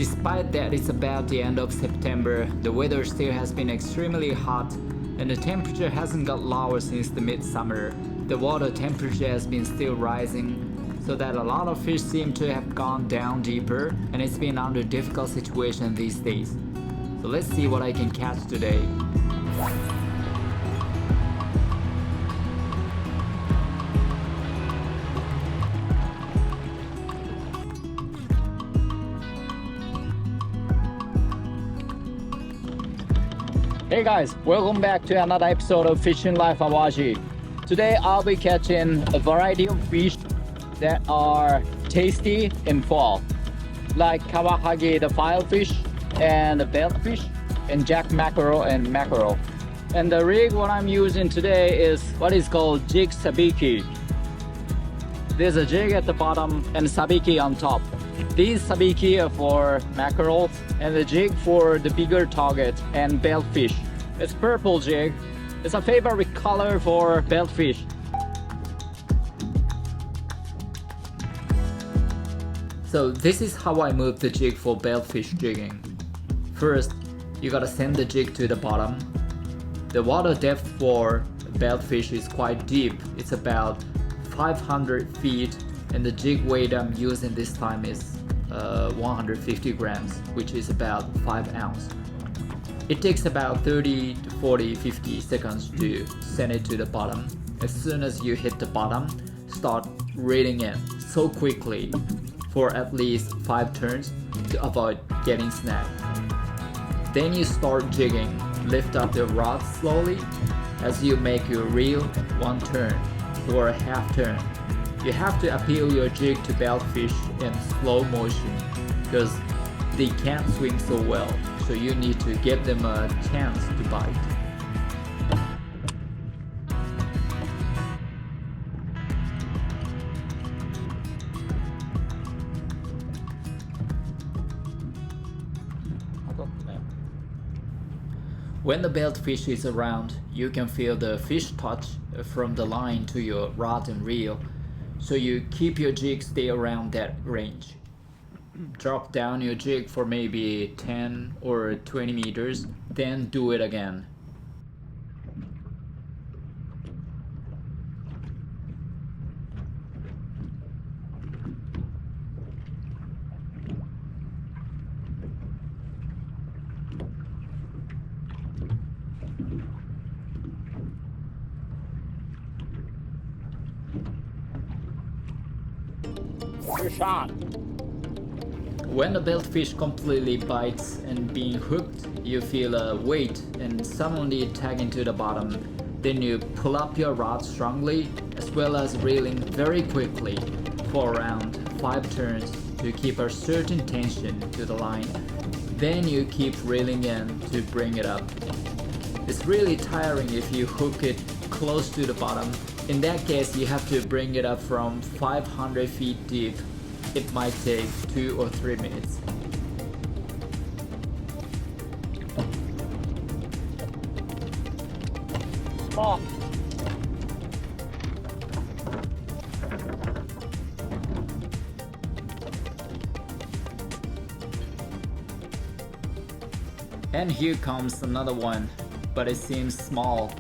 Despite that it's about the end of September, the weather still has been extremely hot and the temperature hasn't got lower since the midsummer. The water temperature has been still rising, so that a lot of fish seem to have gone down deeper and it's been under difficult situation these days. So let's see what I can catch today. Hey guys, welcome back to another episode of Fishing Life Awaji. Today I'll be catching a variety of fish that are tasty in fall, like kawahagi the filefish and the beltfish and jack mackerel and mackerel. And the rig what I'm using today is what is called jig sabiki. There's a jig at the bottom and sabiki on top. These sabiki are for mackerels and the jig for the bigger target and beltfish. It's purple jig. It's a favorite color for beltfish. So this is how I move the jig for beltfish jigging. First, you gotta send the jig to the bottom. The water depth for beltfish is quite deep. It's about 500 feet and the jig weight I'm using this time is 150 grams, which is about 5 ounces. It takes about 30 to 40, 50 seconds to send it to the bottom. As soon as you hit the bottom, start reeling in so quickly for at least 5 turns to avoid getting snagged. Then you start jigging. Lift up the rod slowly as you make your reel 1 turn or a half turn. You have to appeal your jig to beltfish in slow motion because they can't swim so well, so you need to give them a chance to bite. When the beltfish is around, you can feel the fish touch from the line to your rod and reel, so you keep your jig stay around that range. Drop down your jig for maybe 10 or 20 meters, then do it again. Good shot. When the beltfish completely bites and being hooked, you feel a weight and suddenly tag into the bottom. Then you pull up your rod strongly as well as reeling very quickly for around 5 turns to keep a certain tension to the line. Then you keep reeling in to bring it up. It's really tiring if you hook it close to the bottom. In that case, you have to bring it up from 500 feet deep. It might take 2 or 3 minutes. Small. And here comes another one, but it seems small.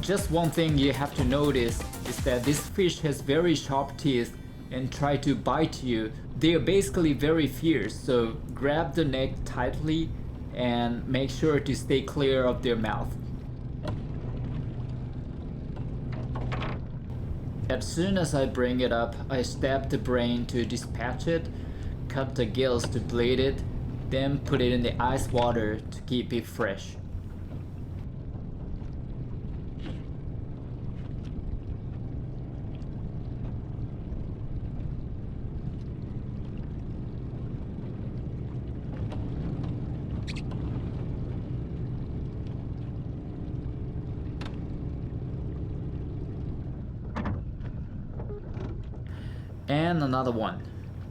Just one thing you have to notice is that this fish has very sharp teeth and try to bite you. They are basically very fierce, so grab the neck tightly and make sure to stay clear of their mouth. As soon as I bring it up, I stab the brain to dispatch it, cut the gills to bleed it, then put it in the ice water to keep it fresh. And another one.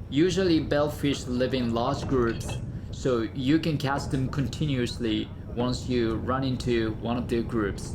Usually bellfish live in large groups, so you can catch them continuously once you run into one of their groups.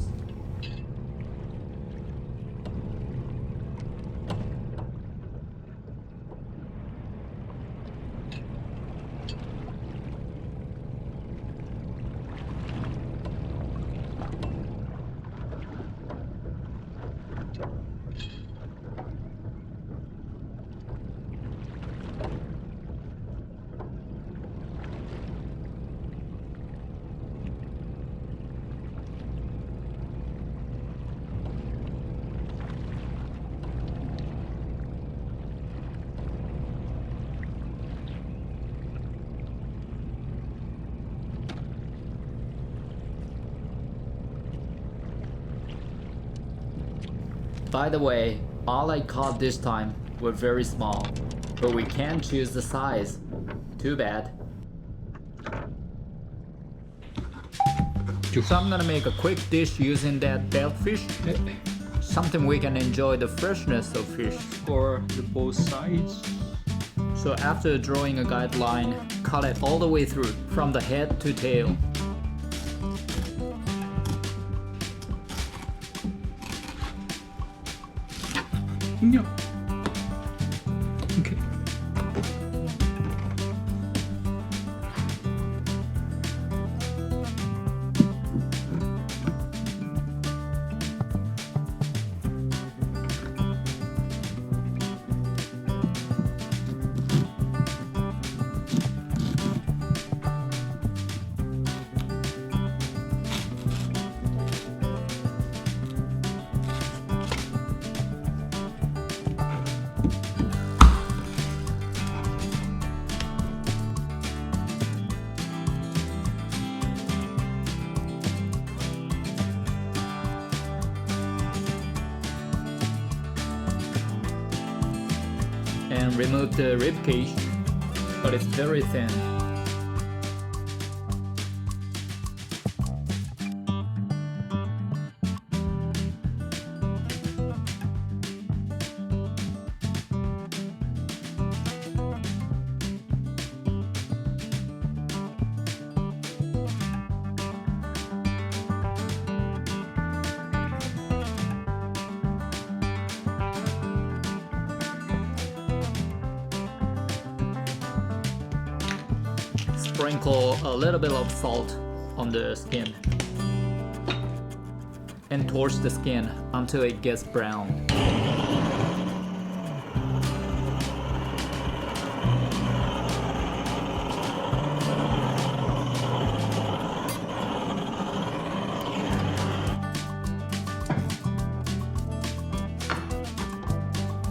By the way, all I caught this time were very small, but we can't choose the size. Too bad. So I'm gonna make a quick dish using that bellfish. Something we can enjoy the freshness of fish. For the both sides. So after drawing a guideline, cut it all the way through, from the head to tail. No. Okay. And remove the rib cage, but it's very thin. Sprinkle a little bit of salt on the skin and torch the skin until it gets brown.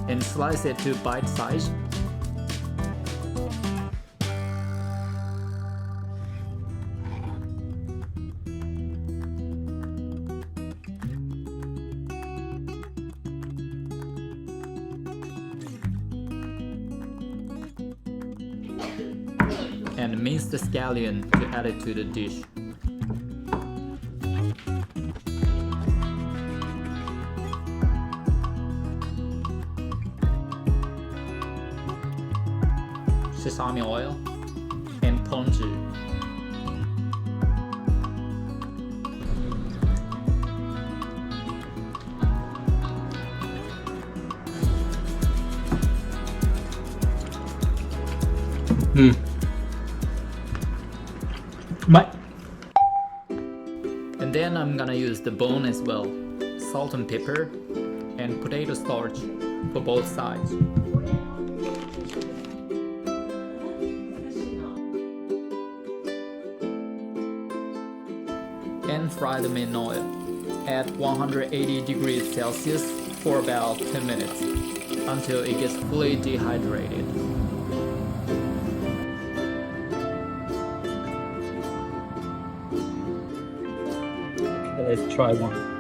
And slice it to bite size. And mince the scallion to add it to the dish. Sesame oil and ponzu. But And then I'm gonna use the bone as well. Salt and pepper and potato starch for both sides. And fry them in oil at 180 degrees Celsius for about 10 minutes until it gets fully dehydrated. Let's try one.